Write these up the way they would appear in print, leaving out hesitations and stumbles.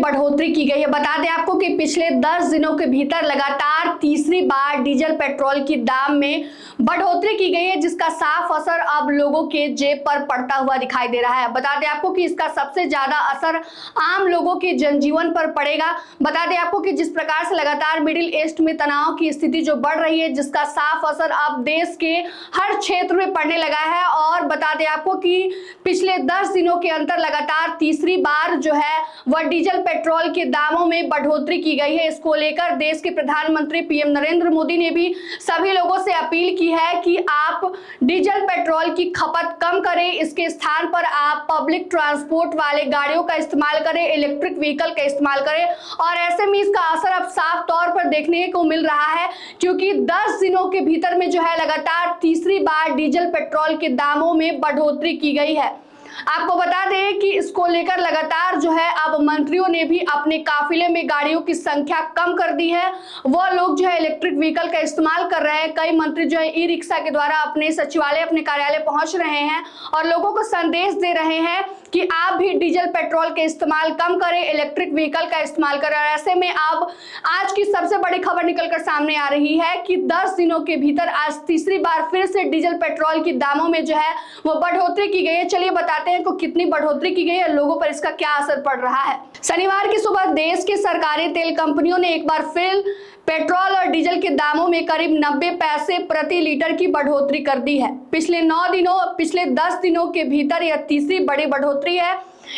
बढ़ोतरी की गई है। बता दें आपको कि पिछले 10 दिनों के भीतर लगातार तीसरी बार डीजल पेट्रोल की दाम में बढ़ोतरी की गई है, जिसका साफ असर अब लोगों के जेब पर पड़ता हुआ दिखाई दे रहा है। बता दें आपको कि इसका सबसे ज्यादा असर आम लोगों के जनजीवन पर पड़ेगा। बता दें आपको कि जिस प्रकार से लगातार मिडिल ईस्ट में तनाव की स्थिति जो बढ़ रही है, जिसका साफ असर अब देश के हर क्षेत्र में पड़ने लगा है। और बता दें आपको कि पिछले 10 दिनों के अंतर लगातार तीसरी बार जो है वह डीजल पेट्रोल के दामों में बढ़ोतरी की गई है। इसको लेकर देश के प्रधानमंत्री पीएम नरेंद्र मोदी ने भी सभी लोगों से अपील की है कि आप डीजल पेट्रोल की खपत कम करें, इसके स्थान पर आप पब्लिक ट्रांसपोर्ट वाले गाड़ियों का इस्तेमाल करें, इलेक्ट्रिक व्हीकल का इस्तेमाल करें। और ऐसे में इसका असर अब साफ तौर पर देखने को मिल रहा है, क्योंकि 10 दिनों के भीतर में जो है लगातार तीसरी बार डीजल पेट्रोल के दामों में बढ़ोतरी की गई है। आपको बता दें कि इसको लेकर लगातार जो है अब मंत्रियों ने भी अपने काफिले में गाड़ियों की संख्या कम कर दी है। वो लोग जो है इलेक्ट्रिक व्हीकल का इस्तेमाल कर रहे हैं। कई मंत्री जो है ई रिक्शा के द्वारा अपने सचिवालय, अपने कार्यालय पहुंच रहे हैं और लोगों को संदेश दे रहे हैं कि आप भी डीजल पेट्रोल के इस्तेमाल कम करें, इलेक्ट्रिक व्हीकल का इस्तेमाल करें। और ऐसे में अब आज की सबसे बड़ी खबर निकलकर सामने आ रही है कि 10 दिनों के भीतर आज तीसरी बार फिर से डीजल पेट्रोल की दामों में जो है वो बढ़ोतरी की गई है। चलिए बताते हैं को कितनी बढ़ोतरी की गई है, लोगों पर इसका क्या असर पड़ रहा है। शनिवार की सुबह देश के सरकारी तेल कंपनियों ने एक बार फिर पेट्रोल और डीजल के दामों में करीब 90 पैसे प्रति लीटर की बढ़ोतरी कर दी है। पिछले 10 दिनों के भीतर यह तीसरी बड़ी बढ़ोतरी है।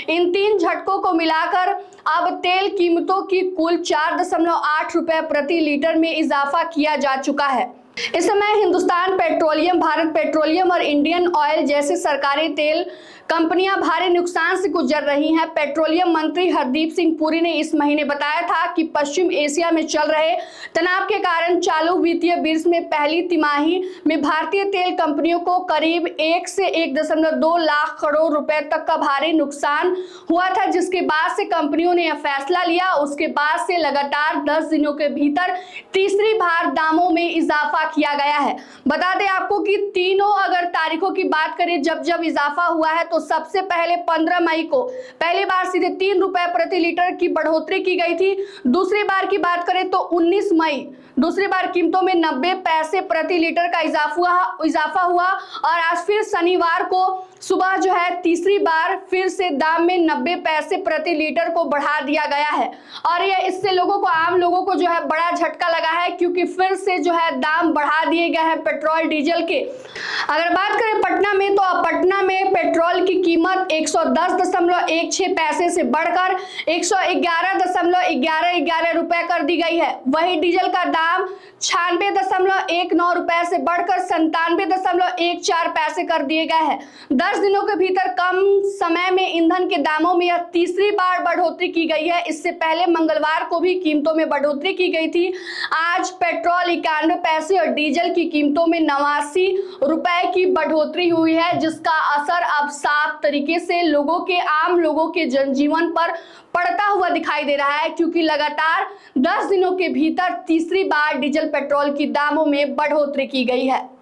इन 3 झटकों को मिलाकर अब तेल कीमतों की कुल 4.8 रुपए प्रति लीटर में इजाफा किया जा चुका है। इस समय हिंदुस्तान पेट्रोलियम, भारत पेट्रोलियम और इंडियन ऑयल जैसे सरकारी तेल कंपनियां भारी नुकसान से गुजर रही हैं। पेट्रोलियम मंत्री हरदीप सिंह पुरी ने इस महीने बताया था कि पश्चिम एशिया में चल रहे तनाव के कारण चालू वित्तीय वर्ष में पहली तिमाही में भारतीय तेल कंपनियों को करीब 1 से 1.2 लाख करोड़ रुपए तक का भारी नुकसान हुआ था, जिसके बाद से कंपनियों ने यह फैसला लिया। उसके बाद से लगातार 10 दिनों के भीतर तीसरी बार दामों में इजाफा किया गया है। बता दें आपको कि तीनों अगर तारीखों की बात करें जब इजाफा हुआ है, तो सबसे पहले 15 मई को पहली बार सीधे 3 रुपए प्रति लीटर की बढ़ोतरी की गई थी। दूसरी बार की बात करें तो 19 मई दूसरी बार कीमतों में 90 पैसे प्रति लीटर का इजाफा हुआ और आज फिर शनिवार को सुबह जो है तीसरी बार फिर से दाम में 90 पैसे प्रति लीटर को बढ़ा दिया गया है। और ये इससे आम लोगों को जो है बड़ा झटका लगा है, क्योंकि फिर से जो है दाम बढ़ा दिए गए हैं पेट्रोल डीजल के। अगर बात करें पटना में, तो पटना में पेट्रोल की कीमत 110.16 पैसे से बढ़कर 111.1111 रुपए कर दी गई है। वही डीजल का दाम 96.19 रुपए से बढ़कर 97.14 पैसे कर दिए गए हैं। 10 दिनों के भीतर कम समय में ईंधन के दामों में यह तीसरी बार बढ़ोतरी की गई है। इससे पहले मंगलवार को भी कीमतों में बढ़ोतरी की गई थी। आज पेट्रोल 91 पैसे और डीजल की कीमतों में 89 रुपए की बढ़ोतरी हुई है, जिसका असर अब साफ तरीके से आम लोगों के जनजीवन पर पड़ता हुआ दिखाई दे रहा है, क्योंकि लगातार 10 दिनों के भीतर तीसरी बार डीजल पेट्रोल की दामों में बढ़ोतरी की गई है।